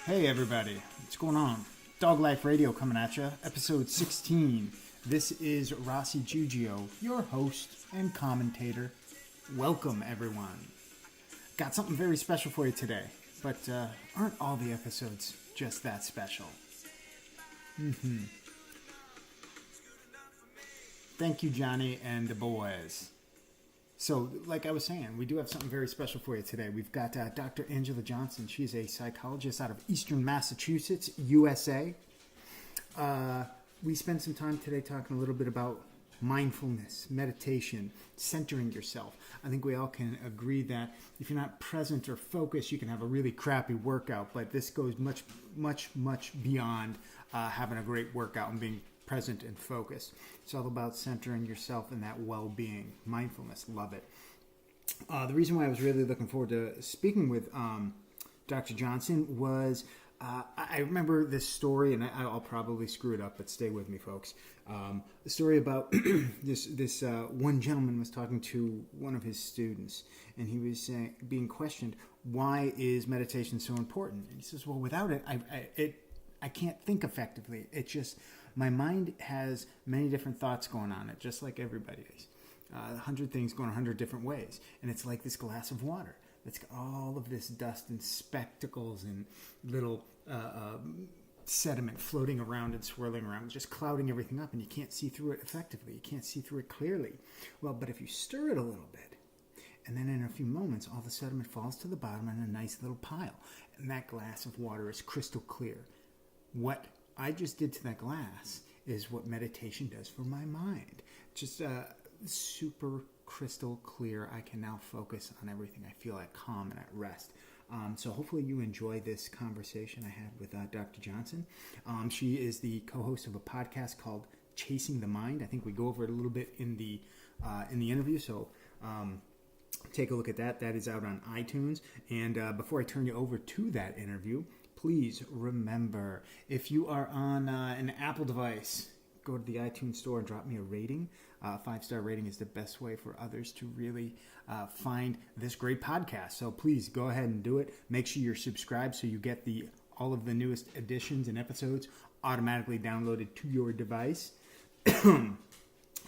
Hey everybody, what's going on? Dog Life Radio coming at you, episode 16. This is Rossi Giugio, your host and commentator. Welcome everyone. Got something very special for you today, but aren't all the episodes just that special? Thank you, Johnny and the boys. So, like I was saying, we do have something very special for you today. We've got Dr. Angela Johnson. She's a psychologist out of Eastern Massachusetts, USA. We spent some time today talking a little bit about mindfulness, meditation, centering yourself. I think we all can agree that if you're not present or focused, you can have a really crappy workout. But this goes much, much, much beyond having a great workout and being present and focused. It's all about centering yourself and that well-being. Mindfulness, love it. The reason why I was really looking forward to speaking with Dr. Johnson was I remember this story, and I'll probably screw it up, but stay with me, folks. The story about this one gentleman was talking to one of his students, and he was being questioned, why is meditation so important? And he says, well, without it, I can't think effectively. It's just my mind has many different thoughts going on it, just like everybody's. 100 things going 100 different ways. And it's like this glass of water that's got all of this dust and spectacles and little sediment floating around and swirling around, just clouding everything up, and you can't see through it effectively. You can't see through it clearly. Well, but if you stir it a little bit, and then in a few moments, all the sediment falls to the bottom in a nice little pile, and that glass of water is crystal clear. What I just did to that glass is what meditation does for my mind. Just super crystal clear. I can now focus on everything. I feel at calm and at rest. So hopefully you enjoy this conversation I had with Dr. Johnson. She is the co-host of a podcast called Chasing the Mind. I think we go over it a little bit in the interview. So take a look at that. That is out on iTunes. And before I turn you over to that interview, please remember, if you are on an Apple device, go to the iTunes store and drop me a rating. 5-star rating is the best way for others to really find this great podcast. So please go ahead and do it. Make sure you're subscribed so you get all of the newest editions and episodes automatically downloaded to your device.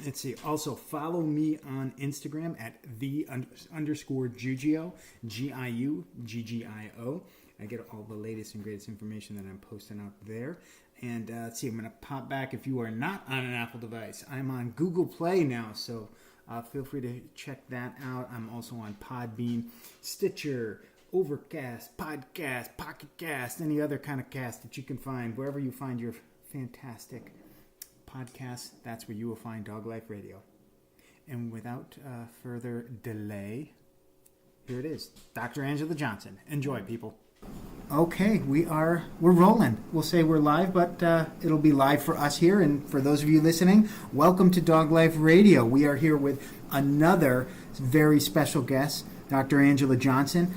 Let's see. Also, follow me on Instagram at _Giugio, Giuggio. I get all the latest and greatest information that I'm posting out there. And let's see, I'm going to pop back. If you are not on an Apple device, I'm on Google Play now, so feel free to check that out. I'm also on Podbean, Stitcher, Overcast, Podcast, Pocket Cast, any other kind of cast that you can find. Wherever you find your fantastic podcasts, that's where you will find Dog Life Radio. And without further delay, here it is, Dr. Angela Johnson. Enjoy, people. Okay, we're rolling. We'll say we're live, but it'll be live for us here. And for those of you listening, welcome to Dog Life Radio. We are here with another very special guest, Dr. Angela Johnson.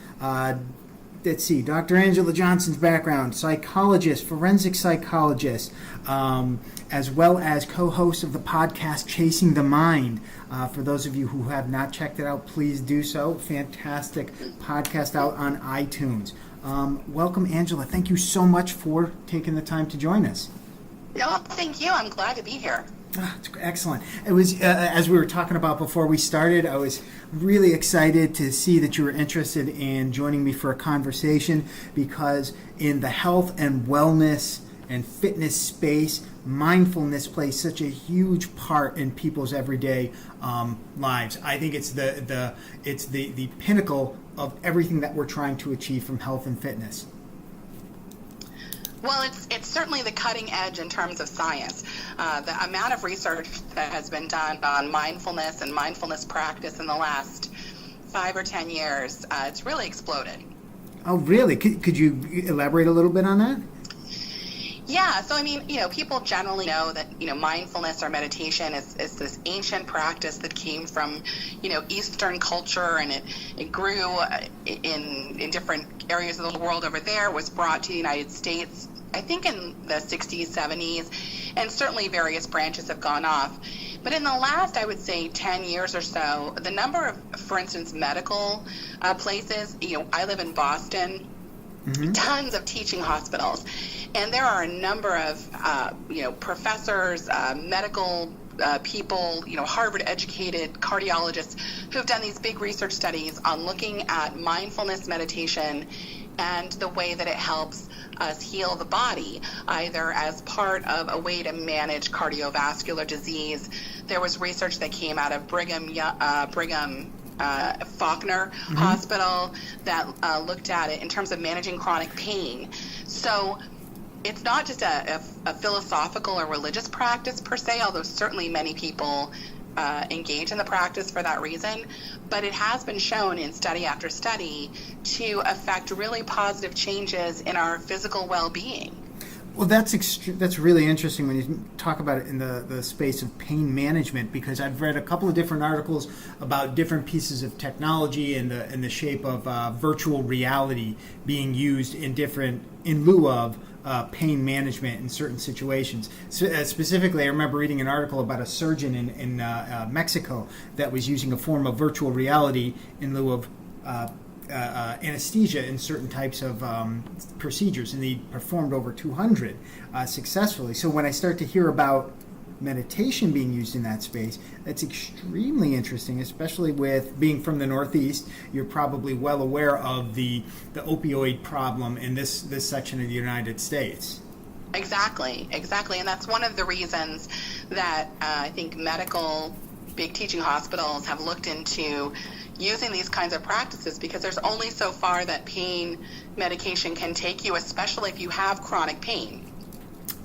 Let's see, Dr. Angela Johnson's background: psychologist, forensic psychologist, as well as co-host of the podcast Chasing the Mind. For those of you who have not checked it out, please do so. Fantastic podcast out on iTunes. Welcome, Angela. Thank you so much for taking the time to join us. No, thank you. I'm glad to be here. It's excellent. It was, as we were talking about before we started, I was really excited to see that you were interested in joining me for a conversation, because in the health and wellness and fitness space, mindfulness plays such a huge part in people's everyday lives. I think it's the pinnacle of everything that we're trying to achieve from health and fitness. Well, it's certainly the cutting edge in terms of science. The amount of research that has been done on mindfulness and mindfulness practice in the last 5 or 10 years, it's really exploded. Oh, really? Could you elaborate a little bit on that? Yeah, so I mean, people generally know that, mindfulness or meditation is this ancient practice that came from, Eastern culture, and it grew in different areas of the world over there, was brought to the United States, I think in the 60s, 70s, and certainly various branches have gone off. But in the last, I would say, 10 years or so, the number of, for instance, medical places, I live in Boston, tons of teaching hospitals. And there are a number of, professors, medical people, Harvard-educated cardiologists who've done these big research studies on looking at mindfulness meditation and the way that it helps us heal the body, either as part of a way to manage cardiovascular disease. There was research that came out of Brigham Faulkner Hospital that looked at it in terms of managing chronic pain. So it's not just a philosophical or religious practice per se, although certainly many people engage in the practice for that reason, but it has been shown in study after study to affect really positive changes in our physical well-being. Well, that's really interesting when you talk about it in the space of pain management, because I've read a couple of different articles about different pieces of technology in the shape of virtual reality being used in lieu of pain management in certain situations. So, specifically, I remember reading an article about a surgeon in Mexico that was using a form of virtual reality in lieu of anesthesia in certain types of procedures, and he performed over 200 successfully. So when I start to hear about meditation being used in that space, that's extremely interesting, especially with being from the Northeast. You're probably well aware of the opioid problem in this section of the United States. Exactly. And that's one of the reasons that I think big teaching hospitals have looked into using these kinds of practices, because there's only so far that pain medication can take you, especially if you have chronic pain.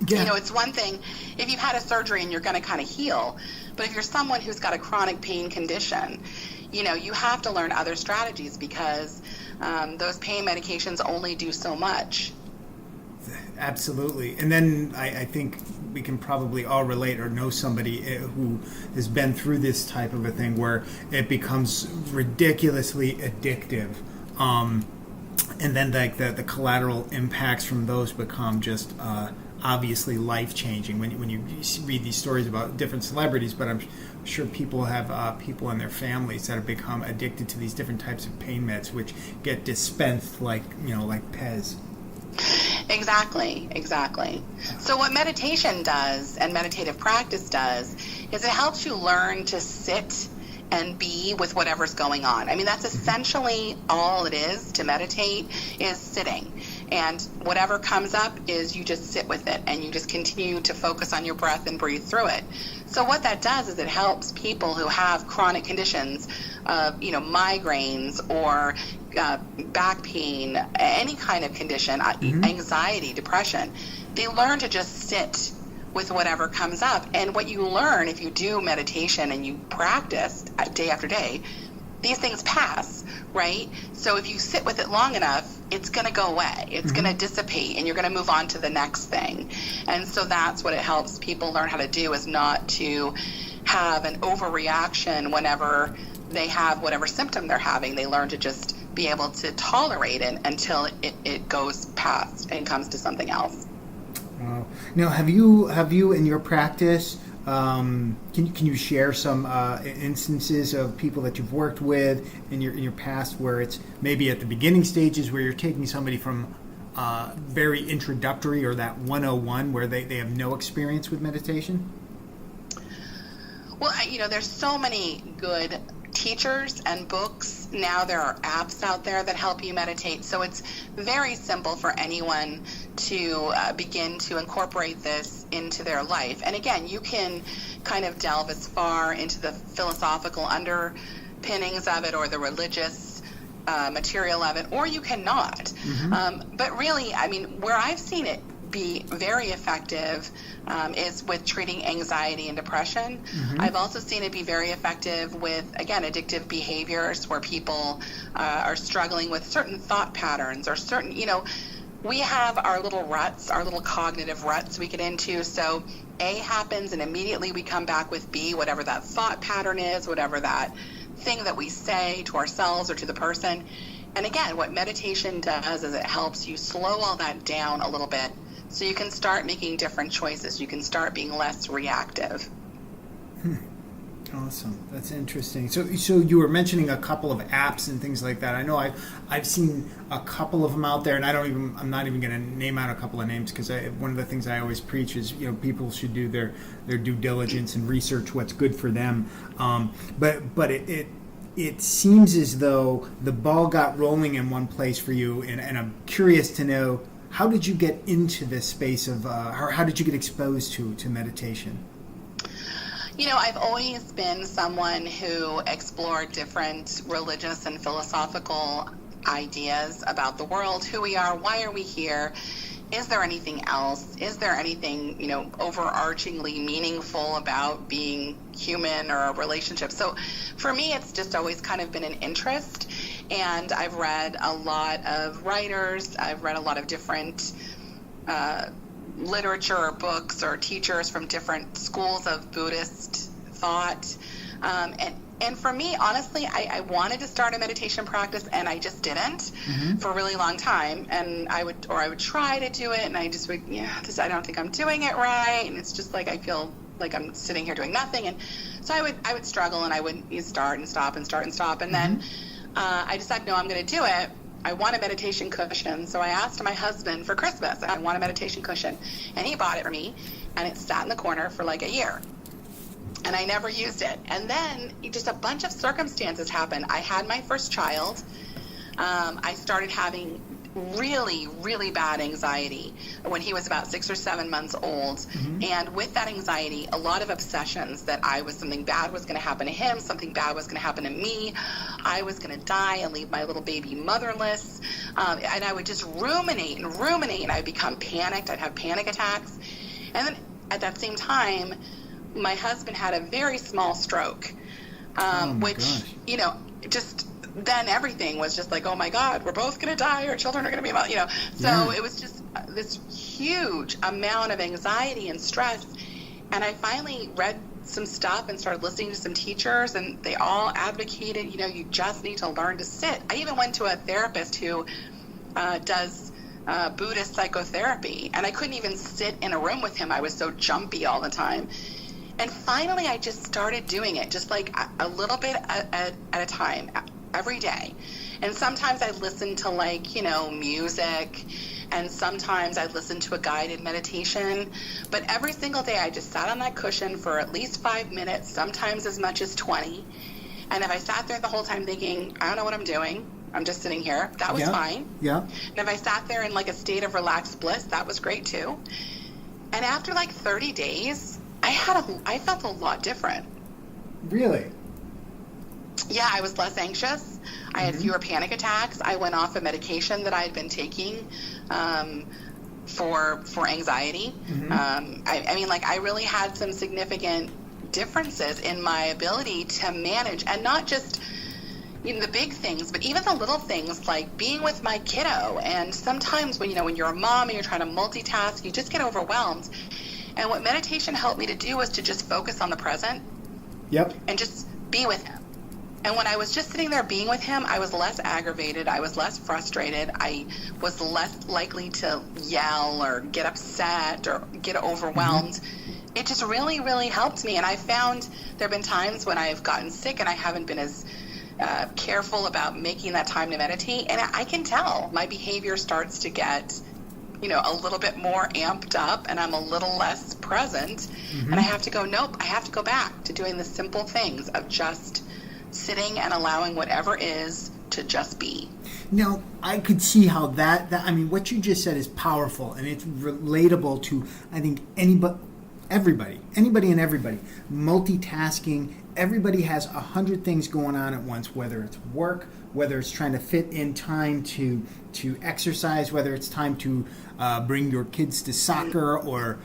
Yeah. It's one thing if you've had a surgery and you're going to kind of heal, but if you're someone who's got a chronic pain condition, you have to learn other strategies, because those pain medications only do so much. Absolutely. And then I think we can probably all relate or know somebody who has been through this type of a thing where it becomes ridiculously addictive. And then the collateral impacts from those become just obviously life-changing when you read these stories about different celebrities, but I'm sure people have people in their families that have become addicted to these different types of pain meds, which get dispensed like Pez. Exactly. So what meditation does and meditative practice does is it helps you learn to sit and be with whatever's going on. I mean, that's essentially all it is to meditate, is sitting. And whatever comes up is you just sit with it and you just continue to focus on your breath and breathe through it. So what that does is it helps people who have chronic conditions, migraines or back pain, any kind of condition, anxiety, depression. They learn to just sit with whatever comes up. And what you learn if you do meditation and you practice day after day, these things pass, right? So if you sit with it long enough, it's going to go away. It's going to dissipate, and you're going to move on to the next thing. And so that's what it helps people learn how to do, is not to have an overreaction whenever they have whatever symptom they're having. They learn to just be able to tolerate it until it goes past and comes to something else. Wow. Now, have you in your practice, can you share some instances of people that you've worked with in your past where it's maybe at the beginning stages where you're taking somebody from very introductory or that 101 where they have no experience with meditation? Well, there's so many good teachers and books. Now there are apps out there that help you meditate. So it's very simple for anyone to begin to incorporate this into their life. And again, you can kind of delve as far into the philosophical underpinnings of it or the religious material of it, or you cannot. But really, where I've seen it be very effective is with treating anxiety and depression. I've also seen it be very effective with, again, addictive behaviors where people are struggling with certain thought patterns or certain, we have our little ruts, our little cognitive ruts we get into. So A happens and immediately we come back with B, whatever that thought pattern is, whatever that thing that we say to ourselves or to the person. And again, what meditation does is it helps you slow all that down a little bit, so you can start making different choices. You can start being less reactive. Awesome. That's interesting. So you were mentioning a couple of apps and things like that. I know I've seen a couple of them out there, and I'm not even going to name out a couple of names, because one of the things I always preach is, people should do their due diligence and research what's good for them. But it seems as though the ball got rolling in one place for you, and I'm curious to know, how did you get into this space of, or how did you get exposed to meditation? I've always been someone who explored different religious and philosophical ideas about the world, who we are, why are we here, is there anything else, is there anything, overarchingly meaningful about being human or a relationship. So for me, it's just always kind of been an interest, and I've read a lot of writers, I've read a lot of different literature or books or teachers from different schools of Buddhist thought. And for me, honestly, I wanted to start a meditation practice, and I just didn't for a really long time. And I would try to do it, and I just would, I don't think I'm doing it right. And it's just like, I feel like I'm sitting here doing nothing. And so I would struggle, and I would start and stop and start and stop. And then I decided, no, I'm going to do it. I want a meditation cushion. So I asked my husband for Christmas, I want a meditation cushion. And he bought it for me, and it sat in the corner for like a year. And I never used it. And then just a bunch of circumstances happened. I had my first child. I started having really, really bad anxiety when he was about 6 or 7 months old. And with that anxiety, a lot of obsessions that something bad was going to happen to him, something bad was going to happen to me, I was going to die and leave my little baby motherless. And I would just ruminate, and I'd become panicked. I'd have panic attacks. And then at that same time, my husband had a very small stroke, which, just then everything was just like, oh my God, we're both going to die. Our children are going to be, So it was just this huge amount of anxiety and stress. And I finally read some stuff and started listening to some teachers, and they all advocated, you just need to learn to sit. I even went to a therapist who does Buddhist psychotherapy, and I couldn't even sit in a room with him. I was so jumpy all the time. And finally, I just started doing it, just like a little bit at a time, every day. And sometimes I listened to music, and sometimes I listened to a guided meditation. But every single day, I just sat on that cushion for at least 5 minutes, sometimes as much as 20. And if I sat there the whole time thinking, I don't know what I'm doing, I'm just sitting here, that was fine. Yeah. And if I sat there in like a state of relaxed bliss, that was great too. And after like 30 days, I felt a lot different. Really? Yeah, I was less anxious. I had fewer panic attacks. I went off a medication that I had been taking for anxiety. I really had some significant differences in my ability to manage, and not just the big things, but even the little things like being with my kiddo. And sometimes when you're a mom and you're trying to multitask, you just get overwhelmed. And what meditation helped me to do was to just focus on the present. Yep. And just be with him. And when I was just sitting there being with him, I was less aggravated. I was less frustrated. I was less likely to yell or get upset or get overwhelmed. It just really, really helped me. And I found there have been times when I've gotten sick and I haven't been as careful about making that time to meditate. And I can tell my behavior starts to get a little bit more amped up, and I'm a little less present. And I have to go, nope, I have to go back to doing the simple things of just sitting and allowing whatever is to just be. Now, I could see how that what you just said is powerful, and it's relatable to, I think, anybody and everybody. Multitasking, everybody has 100 things going on at once, whether it's work, whether it's trying to fit in time to exercise, whether it's time to bring your kids to soccer or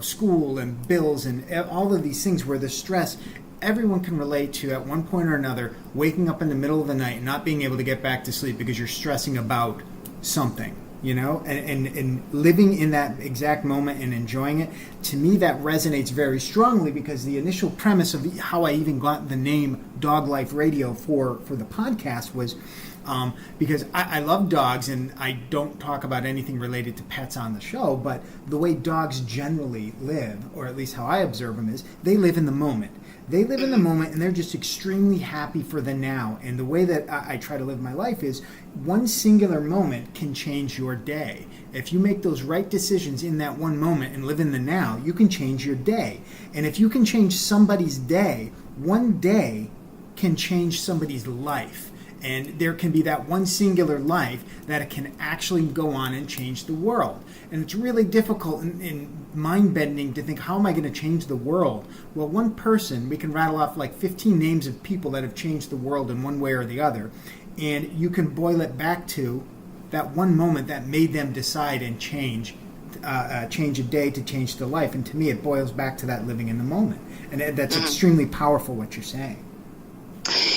school and bills and all of these things where the stress everyone can relate to at one point or another, waking up in the middle of the night and not being able to get back to sleep because you're stressing about something. And living in that exact moment and enjoying it, to me that resonates very strongly, because the initial premise of how I even got the name Dog Life Radio for the podcast was because I love dogs, and I don't talk about anything related to pets on the show, but the way dogs generally live, or at least how I observe them, is they live in the moment. They live in the moment, and they're just extremely happy for the now. And the way that I try to live my life is one singular moment can change your day. If you make those right decisions in that one moment and live in the now, you can change your day. And if you can change somebody's day, one day can change somebody's life. And there can be that one singular life that it can actually go on and change the world. And it's really difficult and mind-bending to think, how am I going to change the world? Well, one person, we can rattle off like 15 names of people that have changed the world in one way or the other. And you can boil it back to that one moment that made them decide and change a day to change the life. And to me, it boils back to that living in the moment. And that's extremely powerful, what you're saying.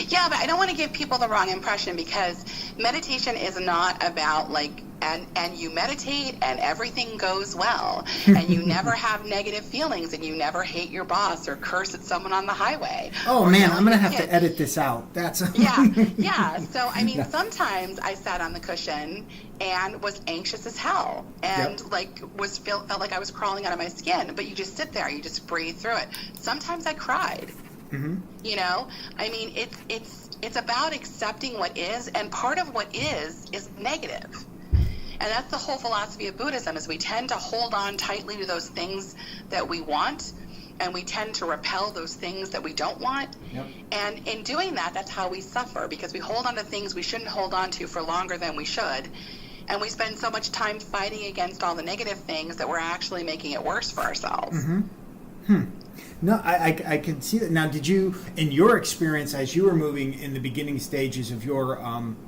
Yeah, but I don't want to give people the wrong impression, because meditation is not about like, and you meditate and everything goes well and you never have negative feelings and you never hate your boss or curse at someone on the highway. Oh man, I'm going to have to edit this out. That's yeah. So, I mean, sometimes I sat on the cushion and was anxious as hell and felt like I was crawling out of my skin, but you just sit there, you just breathe through it. Sometimes I cried. You know, I mean, it's about accepting what is, and part of what is negative. And that's the whole philosophy of Buddhism, is we tend to hold on tightly to those things that we want, and we tend to repel those things that we don't want. And in doing that, that's how we suffer, because we hold on to things we shouldn't hold on to for longer than we should. And we spend so much time fighting against all the negative things that we're actually making it worse for ourselves. No, I can see that. Now, did you, in your experience as you were moving in the beginning stages of your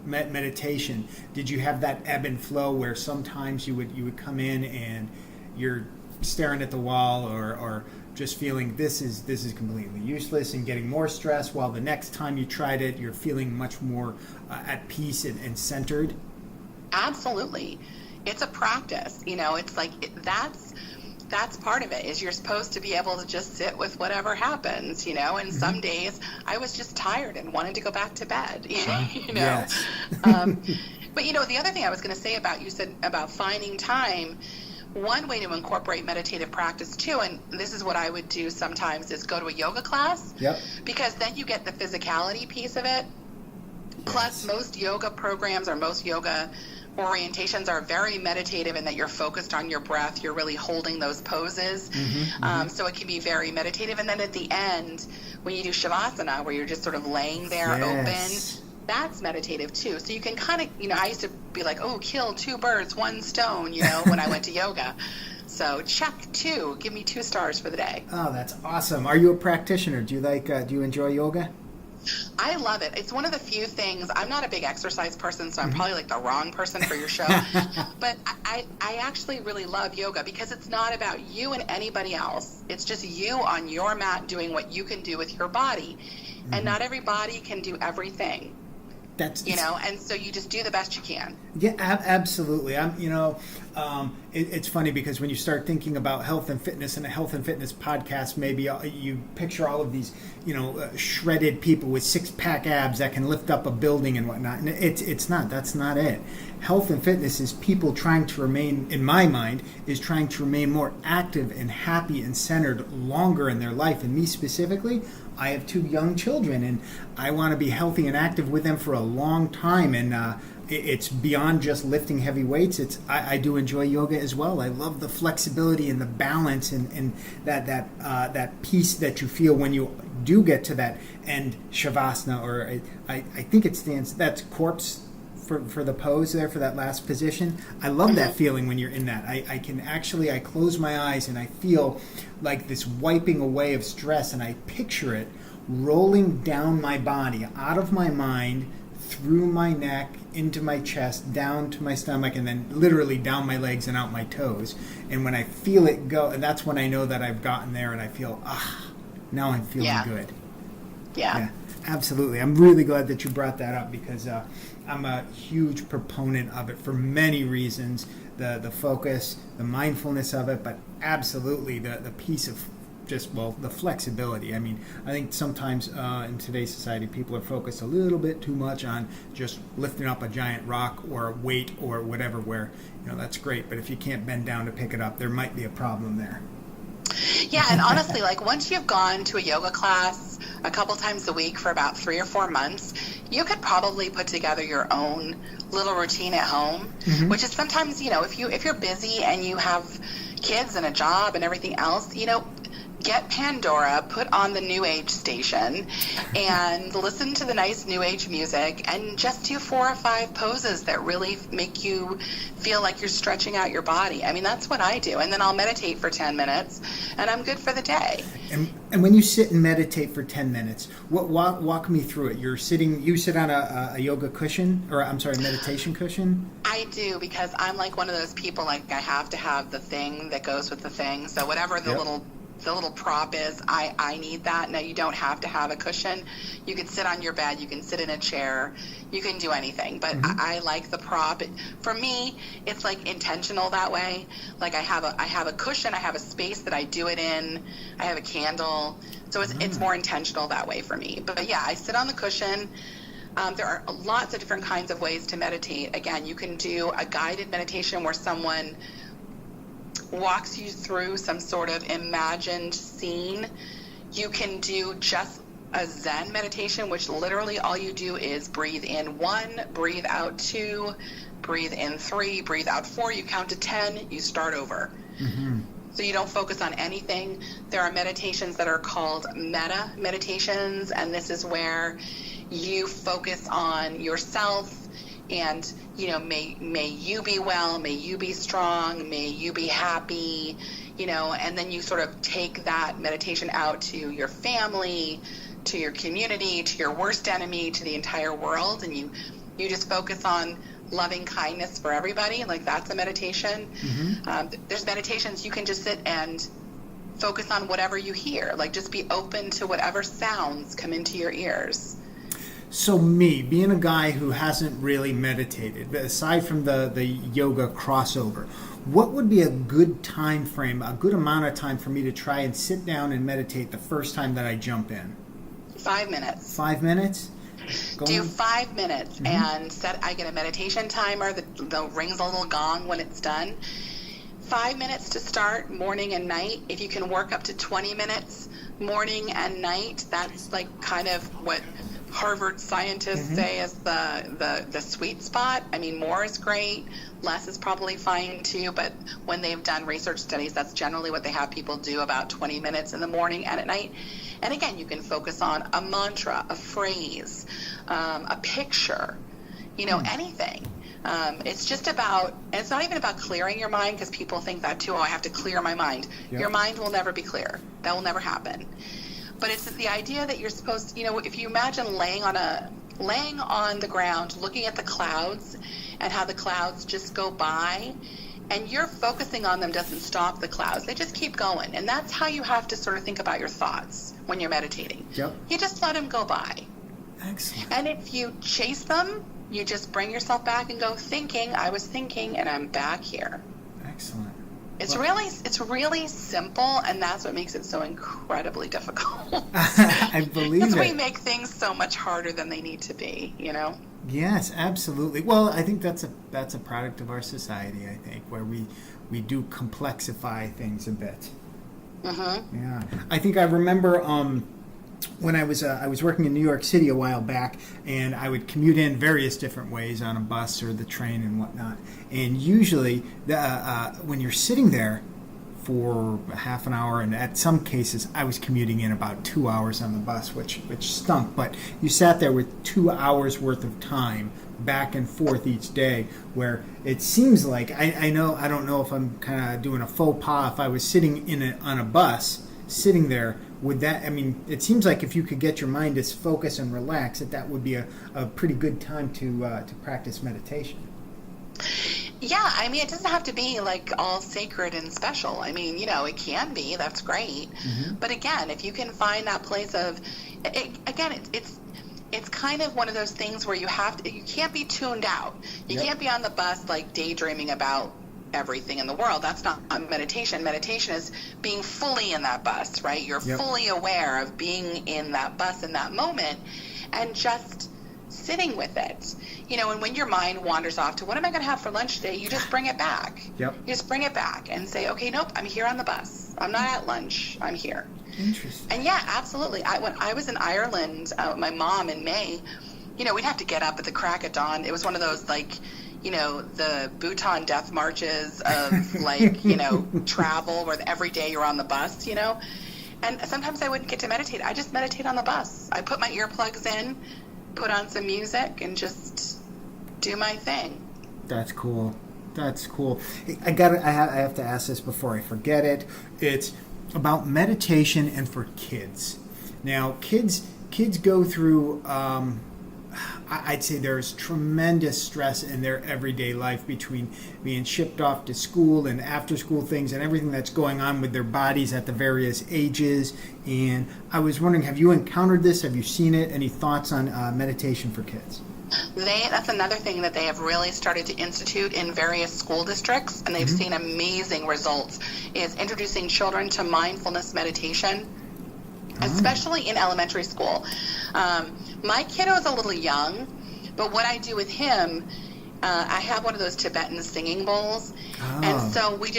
meditation, did you have that ebb and flow where sometimes you would come in and you're staring at the wall or just feeling this is completely useless and getting more stress, while the next time you tried it, you're feeling much more at peace and centered? Absolutely. It's a practice. You know, it's like that's part of it, is you're supposed to be able to just sit with whatever happens, you know, and some days I was just tired and wanted to go back to bed, you know. Yes. But, you know, the other thing I was going to say you said about finding time, one way to incorporate meditative practice too, and this is what I would do sometimes, is go to a yoga class, because then you get the physicality piece of it. Plus, most yoga programs or most yoga orientations are very meditative in that you're focused on your breath. You're really holding those poses. So it can be very meditative. And then at the end, when you do Shavasana, where you're just sort of laying there open, that's meditative too. So you can kind of, you know, I used to be like, oh, kill two birds, one stone, you know, when I went to yoga. So check 2. Give me 2 stars for the day. Oh, that's awesome. Are you a practitioner? Do you enjoy yoga? I love it. It's one of the few things. I'm not a big exercise person, so I'm probably like the wrong person for your show. But I actually really love yoga, because it's not about you and anybody else. It's just you on your mat doing what you can do with your body. And not everybody can do everything. And so you just do the best you can. Yeah, absolutely. It's funny, because when you start thinking about health and fitness and a health and fitness podcast, maybe you picture all of these, shredded people with 6-pack abs that can lift up a building and whatnot. And it's not. That's not it. Health and fitness is people trying to remain, in my mind, is trying to remain more active and happy and centered longer in their life. And me specifically, I have 2 young children, and I want to be healthy and active with them for a long time. And it's beyond just lifting heavy weights. I do enjoy yoga as well. I love the flexibility and the balance and that peace that you feel when you do get to that end Shavasana, or I think it stands, that's corpse for the pose there, for that last position. I love that feeling when you're in that. I close my eyes and I feel like this wiping away of stress, and I picture it rolling down my body, out of my mind, through my neck, into my chest, down to my stomach, and then literally down my legs and out my toes. And when I feel it go, and that's when I know that I've gotten there, and I feel, now I'm feeling good. Yeah, absolutely. I'm really glad that you brought that up, because I'm a huge proponent of it for many reasons. The focus, the mindfulness of it, but absolutely the peace of the flexibility. I mean, I think sometimes in today's society, people are focused a little bit too much on just lifting up a giant rock or weight or whatever, where, that's great. But if you can't bend down to pick it up, there might be a problem there. Yeah, and honestly, like once you've gone to a yoga class a couple times a week for about 3 or 4 months, you could probably put together your own little routine at home, which is sometimes, if you're busy and you have kids and a job and everything else, get Pandora, put on the New Age station, and listen to the nice New Age music, and just do 4 or 5 poses that really make you feel like you're stretching out your body. I mean, that's what I do. And then I'll meditate for 10 minutes, and I'm good for the day. And when you sit and meditate for 10 minutes, walk me through it. You sit on a yoga cushion, or I'm sorry, meditation cushion? I do, because I'm like one of those people, like I have to have the thing that goes with the thing. So whatever the little prop is, I need that. Now, you don't have to have a cushion. You can sit on your bed, you can sit in a chair, you can do anything, but I like the prop. For me, it's like intentional that way. Like I have a cushion, I have a space that I do it in, I have a candle, so it's more intentional that way for me. But yeah, I sit on the cushion. There are lots of different kinds of ways to meditate. Again, you can do a guided meditation where someone walks you through some sort of imagined scene. You can do just a Zen meditation, which literally all you do is breathe in 1, breathe out 2, breathe in 3, breathe out 4. You count to 10, you start over. So you don't focus on anything. There are meditations that are called metta meditations, and this is where you focus on yourself. And, may you be well, may you be strong, may you be happy, and then you sort of take that meditation out to your family, to your community, to your worst enemy, to the entire world. And you just focus on loving kindness for everybody. Like, that's a meditation. There's meditations you can just sit and focus on whatever you hear. Like, just be open to whatever sounds come into your ears. So me, being a guy who hasn't really meditated, aside from the yoga crossover, what would be a good time frame, a good amount of time for me to try and sit down and meditate the first time that I jump in? 5 minutes. 5 minutes? Do 5 minutes and I get a meditation timer that rings a little gong when it's done. 5 minutes to start, morning and night. If you can work up to 20 minutes morning and night, that's like kind of what Harvard scientists say is the sweet spot. I mean, more is great, less is probably fine too, but when they've done research studies, that's generally what they have people do, about 20 minutes in the morning and at night. And again, you can focus on a mantra, a phrase, a picture, anything. It's just about, and it's not even about clearing your mind, because people think that too. I have to clear my mind. Yep. Your mind will never be clear. That will never happen. But it's the idea that you're supposed to, if you imagine laying on the ground, looking at the clouds and how the clouds just go by, and you're focusing on them doesn't stop the clouds. They just keep going. And that's how you have to sort of think about your thoughts when you're meditating. Yep. You just let them go by. Excellent. And if you chase them, you just bring yourself back and go, I was thinking, and I'm back here. Excellent. It's really simple, and that's what makes it so incredibly difficult. I believe it. Because we make things so much harder than they need to be, Yes, absolutely. Well, I think that's a product of our society, I think, where we do complexify things a bit. Yeah. I think I remember when I was working in New York City a while back, and I would commute in various different ways on a bus or the train and whatnot. And usually, when you're sitting there for half an hour, and at some cases, I was commuting in about 2 hours on the bus, which stunk. But you sat there with 2 hours worth of time back and forth each day, where it seems like I don't know if I'm kind of doing a faux pas if I was sitting on a bus, sitting there. Would that, it seems like if you could get your mind to focus and relax, that would be a pretty good time to practice meditation. Yeah, it doesn't have to be like all sacred and special. It can be. That's great. But again, if you can find that place of, it's kind of one of those things where you can't be tuned out. You can't be on the bus like daydreaming about everything in the world. That's not meditation. Meditation is being fully in that bus, right? You're fully aware of being in that bus in that moment and just sitting with it. And when your mind wanders off to what am I going to have for lunch today, you just bring it back. Yep. You just bring it back and say, okay, nope, I'm here on the bus. I'm not at lunch. I'm here. Interesting. And yeah, absolutely. When I was in Ireland with my mom in May, we'd have to get up at the crack of dawn. It was one of those the Bhutan death marches of travel where every day you're on the bus, And sometimes I wouldn't get to meditate. I just meditate on the bus. I put my earplugs in, put on some music, and just do my thing. That's cool. That's cool. I have to ask this before I forget it. It's about meditation and for kids. Now, kids go through. I'd say there's tremendous stress in their everyday life between being shipped off to school and after school things and everything that's going on with their bodies at the various ages. And I was wondering, have you encountered this? Have you seen it? Any thoughts on meditation for kids? That's another thing that they have really started to institute in various school districts, and they've seen amazing results, is introducing children to mindfulness meditation, especially in elementary school. My kiddo is a little young, but what I do with him, I have one of those Tibetan singing bowls, and so we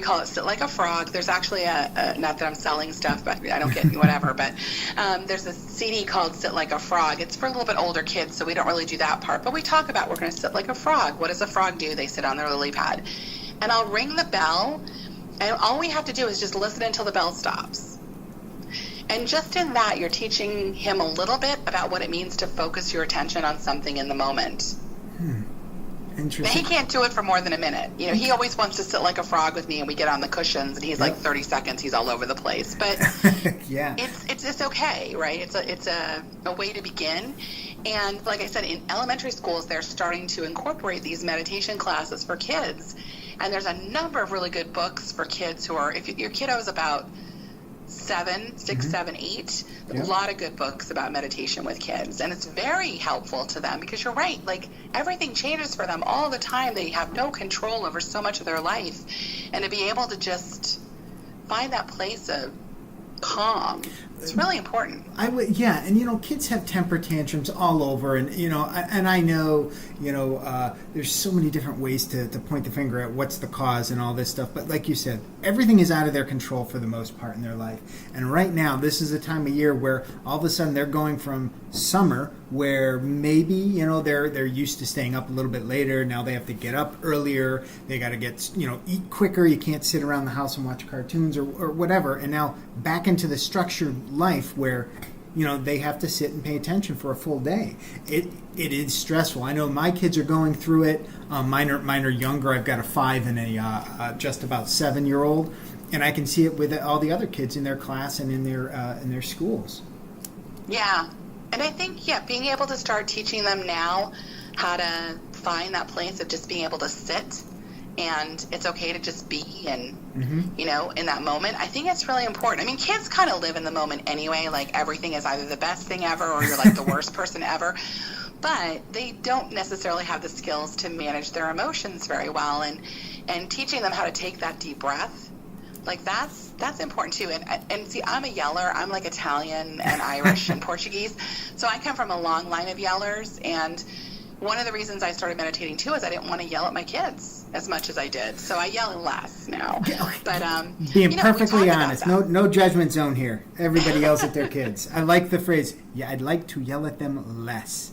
call it Sit Like a Frog. There's actually a not that I'm selling stuff, but I don't get whatever, but there's a CD called Sit Like a Frog. It's for a little bit older kids, so we don't really do that part, but we talk about we're going to sit like a frog. What does a frog do? They sit on their lily pad, and I'll ring the bell, and all we have to do is just listen until the bell stops. And just in that, you're teaching him a little bit about what it means to focus your attention on something in the moment. Interesting. Now, he can't do it for more than a minute. He always wants to sit like a frog with me, and we get on the cushions, and he's like 30 seconds, he's all over the place. But yeah, it's okay, right? It's a way to begin. And like I said, in elementary schools, they're starting to incorporate these meditation classes for kids. And there's a number of really good books for kids who are, if your kiddo is about 6, 7, 8, a lot of good books about meditation with kids, and it's very helpful to them because you're right, everything changes for them all the time. They have no control over so much of their life, and to be able to just find that place of calm, it's really important. And kids have temper tantrums all over, and I know there's so many different ways to point the finger at what's the cause and all this stuff, but like you said, everything is out of their control for the most part in their life. And right now, this is a time of year where all of a sudden they're going from summer, where maybe they're used to staying up a little bit later. Now they have to get up earlier. They got to get eat quicker. You can't sit around the house and watch cartoons or whatever. And now back into the structured life where they have to sit and pay attention for a full day. It is stressful. I know my kids are going through it. Mine are younger. I've got a 5 and a just about 7-year-old, and I can see it with all the other kids in their class and in their schools. Yeah. And I think, being able to start teaching them now how to find that place of just being able to sit, and it's okay to just be and, in that moment. I think it's really important. I mean, kids kind of live in the moment anyway. Everything is either the best thing ever or you're the worst person ever. But they don't necessarily have the skills to manage their emotions very well. And teaching them how to take that deep breath, that's important too. And see, I'm a yeller. I'm Italian and Irish and Portuguese. So I come from a long line of yellers. And one of the reasons I started meditating too is I didn't want to yell at my kids as much as I did. So I yell less now. But being perfectly honest, no judgment zone here. Everybody yells at their kids. I like the phrase, I'd like to yell at them less.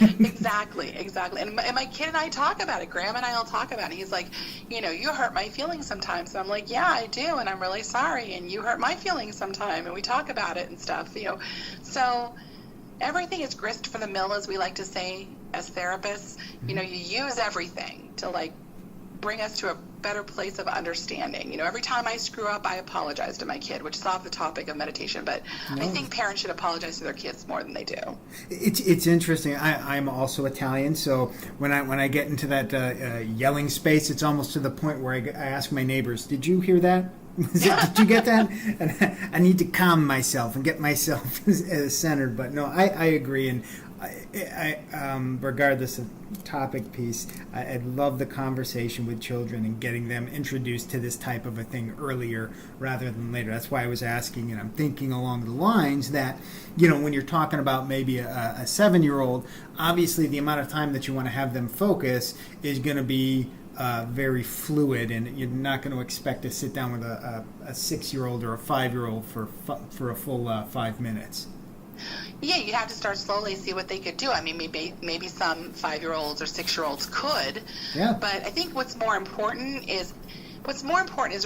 Exactly. And my kid and I talk about it. Graham and I will talk about it. He's like, you hurt my feelings sometimes. And I'm like, yeah, I do. And I'm really sorry. And you hurt my feelings sometime. And we talk about it and stuff, So everything is grist for the mill, as we like to say as therapists. You use everything to bring us to a better place of understanding. Every time I screw up, I apologize to my kid, which is off the topic of meditation, but I think parents should apologize to their kids more than they do. It's interesting. I'm also Italian, so when I get into that yelling space, it's almost to the point where I ask my neighbors, did you hear that? Did you get that? And I need to calm myself and get myself centered. But no, I agree. And Regardless of topic piece, I love the conversation with children and getting them introduced to this type of a thing earlier rather than later. That's why I was asking, and I'm thinking along the lines that, when you're talking about maybe a 7-year-old, obviously the amount of time that you want to have them focus is going to be very fluid, and you're not going to expect to sit down with a 6-year-old or a 5-year-old for a full 5 minutes. Yeah, you have to start slowly, see what they could do. I mean, maybe some 5-year-olds or 6-year-olds could. Yeah. But I think what's more important is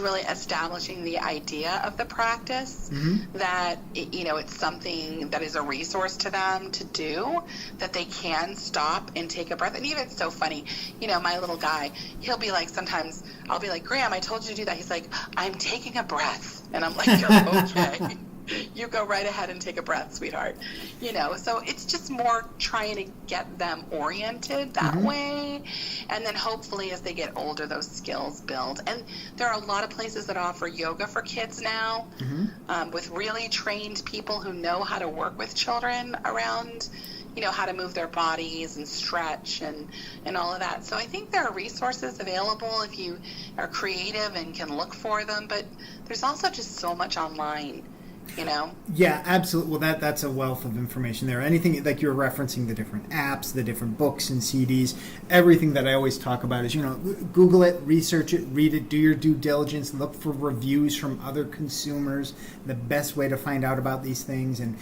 really establishing the idea of the practice, that it's something that is a resource to them to do, that they can stop and take a breath. And even it's so funny, my little guy, he'll be like, sometimes I'll be like, Graham, I told you to do that. He's like, I'm taking a breath. And I'm like, you're okay. You go right ahead and take a breath, sweetheart. So it's just more trying to get them oriented that way. And then hopefully as they get older, those skills build. And there are a lot of places that offer yoga for kids now, with really trained people who know how to work with children around, how to move their bodies and stretch and all of that. So I think there are resources available if you are creative and can look for them. But there's also just so much online. Yeah, absolutely. Well, that's a wealth of information there. Anything like you're referencing, the different apps, the different books and CDs, everything that I always talk about is, Google it, research it, read it, do your due diligence, look for reviews from other consumers. The best way to find out about these things, and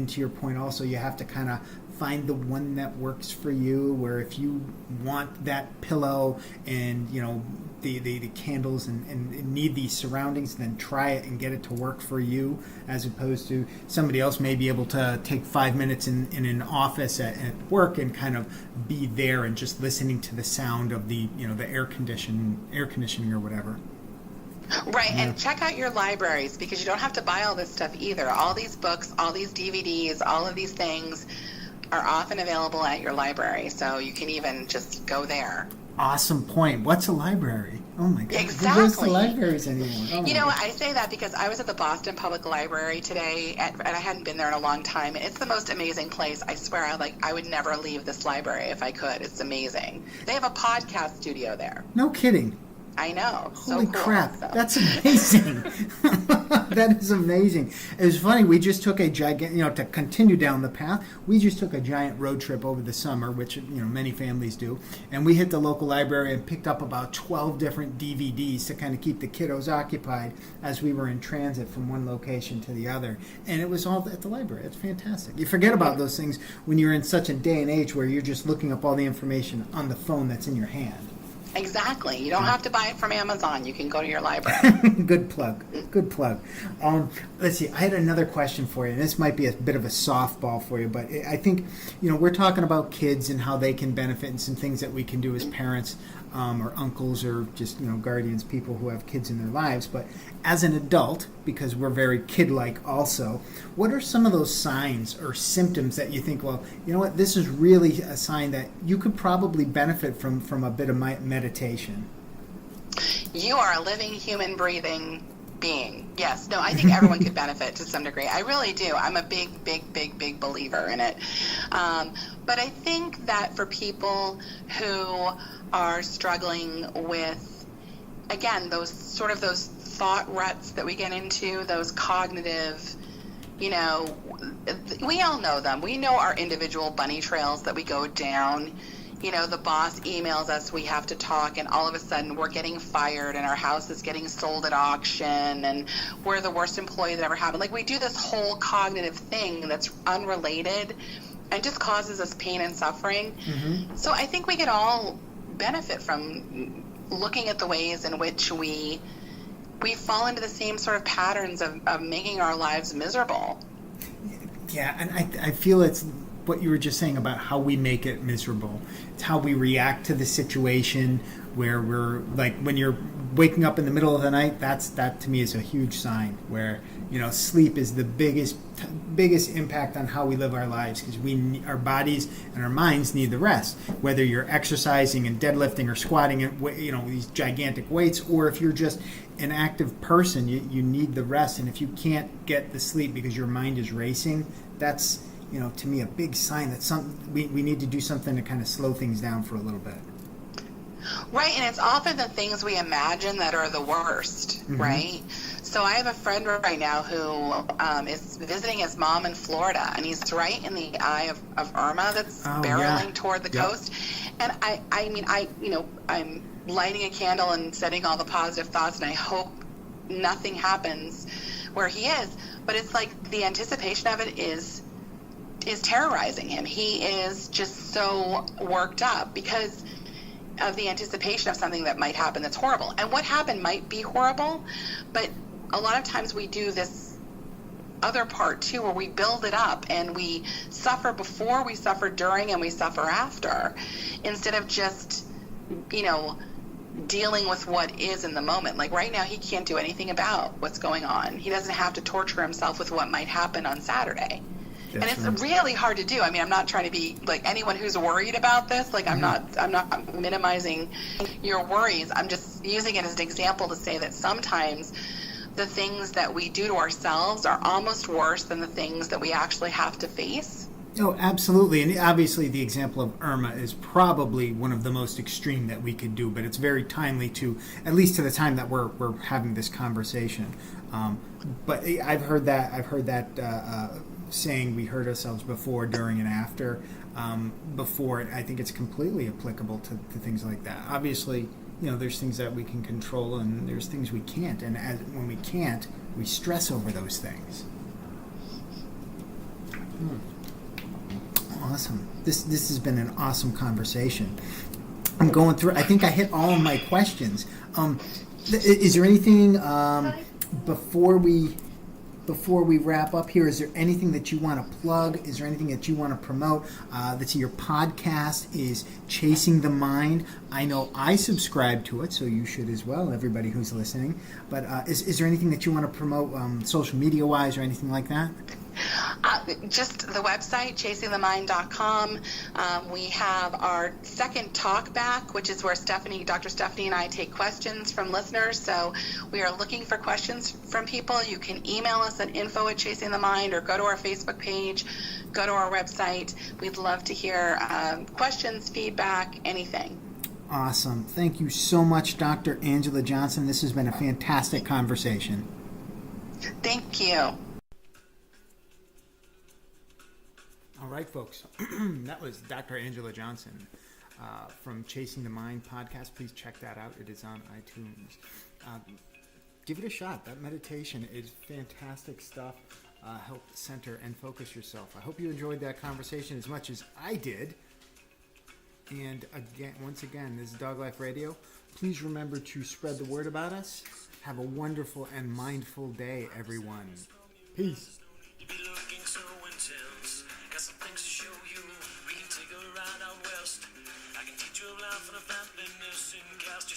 to your point also, you have to kind of find the one that works for you, where if you want that pillow and the candles and need these surroundings, then try it and get it to work for you, as opposed to somebody else may be able to take 5 minutes in an office at work and kind of be there and just listening to the sound of the the air conditioning or whatever. Right, and check out your libraries, because you don't have to buy all this stuff either. All these books, all these DVDs, all of these things are often available at your library, so you can even just go there. Awesome point. What's a library? Oh my God. Exactly. Who goes to libraries anymore? Oh I say that because I was at the Boston Public Library today, and I hadn't been there in a long time. It's the most amazing place. I swear, I would never leave this library if I could. It's amazing. They have a podcast studio there. No kidding. I know. Holy so cool. crap. So. That's amazing. That is amazing. It was funny. We just took a giant, to continue down the path, we just took a giant road trip over the summer, which, many families do. And we hit the local library and picked up about 12 different DVDs to kind of keep the kiddos occupied as we were in transit from one location to the other. And it was all at the library. It's fantastic. You forget about those things when you're in such a day and age where you're just looking up all the information on the phone that's in your hand. Exactly. You don't have to buy it from Amazon. You can go to your library. Good plug. Let's see. I had another question for you, and this might be a bit of a softball for you, but I think, we're talking about kids and how they can benefit and some things that we can do as parents or uncles or just, guardians, people who have kids in their lives. But as an adult, because we're very kid-like also, what are some of those signs or symptoms that you think, well, you know what, this is really a sign that you could probably benefit from a bit of meditation? You are a living, human, breathing being. Yes. No, I think everyone could benefit to some degree. I really do. I'm a big believer in it. But I think that for people who are struggling with, again, those thought ruts that we get into, those cognitive, we all know them. We know our individual bunny trails that we go down. The boss emails us, we have to talk, and all of a sudden we're getting fired and our house is getting sold at auction and we're the worst employee that ever happened. Like, we do this whole cognitive thing that's unrelated and just causes us pain and suffering. So I think we could all benefit from looking at the ways in which we fall into the same sort of patterns of making our lives miserable. Yeah, and I feel it's what you were just saying about how we make it miserable. It's how we react to the situation, where we're like, when you're waking up in the middle of the night, that to me is a huge sign where, sleep is the biggest impact on how we live our lives, because our bodies and our minds need the rest. Whether you're exercising and deadlifting or squatting at these gigantic weights, or if you're just an active person, you need the rest. And if you can't get the sleep because your mind is racing, that's to me, a big sign that we need to do something to kind of slow things down for a little bit. Right, and it's often the things we imagine that are the worst, right? So I have a friend right now who is visiting his mom in Florida, and he's right in the eye of Irma that's barreling toward the coast. And I'm lighting a candle and setting all the positive thoughts, and I hope nothing happens where he is. But it's like the anticipation of it is terrorizing him. He is just so worked up because of the anticipation of something that might happen that's horrible. And what happened might be horrible, but a lot of times we do this other part too, where we build it up and we suffer before, we suffer during, and we suffer after, instead of just, dealing with what is in the moment. Like right now, he can't do anything about what's going on. He doesn't have to torture himself with what might happen on Saturday. And it's really hard to do. I mean, I'm not trying to be like anyone who's worried about this. Like, I'm not minimizing your worries. I'm just using it as an example to say that sometimes the things that we do to ourselves are almost worse than the things that we actually have to face. Oh, absolutely. And obviously the example of Irma is probably one of the most extreme that we could do, but it's very timely to, at least to the time that we're having this conversation. But I've heard that saying, we hurt ourselves before, during, and after. Before, I think it's completely applicable to things like that. Obviously, there's things that we can control and there's things we can't. And when we can't, we stress over those things. Awesome. This has been an awesome conversation. I'm going through, I think I hit all of my questions. Is there anything before we wrap up here? Is there anything that you want to plug? Is there anything that you want to promote? That's your podcast is Chasing the Mind. I know I subscribe to it, so you should as well, everybody who's listening. But is there anything that you want to promote social media-wise or anything like that? Just the website, chasingthemind.com. We have our second talk back, which is where Dr. Stephanie and I take questions from listeners. So we are looking for questions from people. You can email us at info@chasingthemind or go to our Facebook page, go to our website. We'd love to hear questions, feedback, anything. Awesome. Thank you so much, Dr. Angela Johnson. This has been a fantastic conversation. Thank you. All right, folks. That was Dr. Angela Johnson from Chasing the Mind podcast. Please check that out. It is on iTunes. Give it a shot. That meditation is fantastic stuff. Help center and focus yourself. I hope you enjoyed that conversation as much as I did. And once again, this is Dog Life Radio. Please remember to spread the word about us. Have a wonderful and mindful day, everyone. Peace.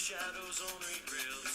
Shadows on regrets.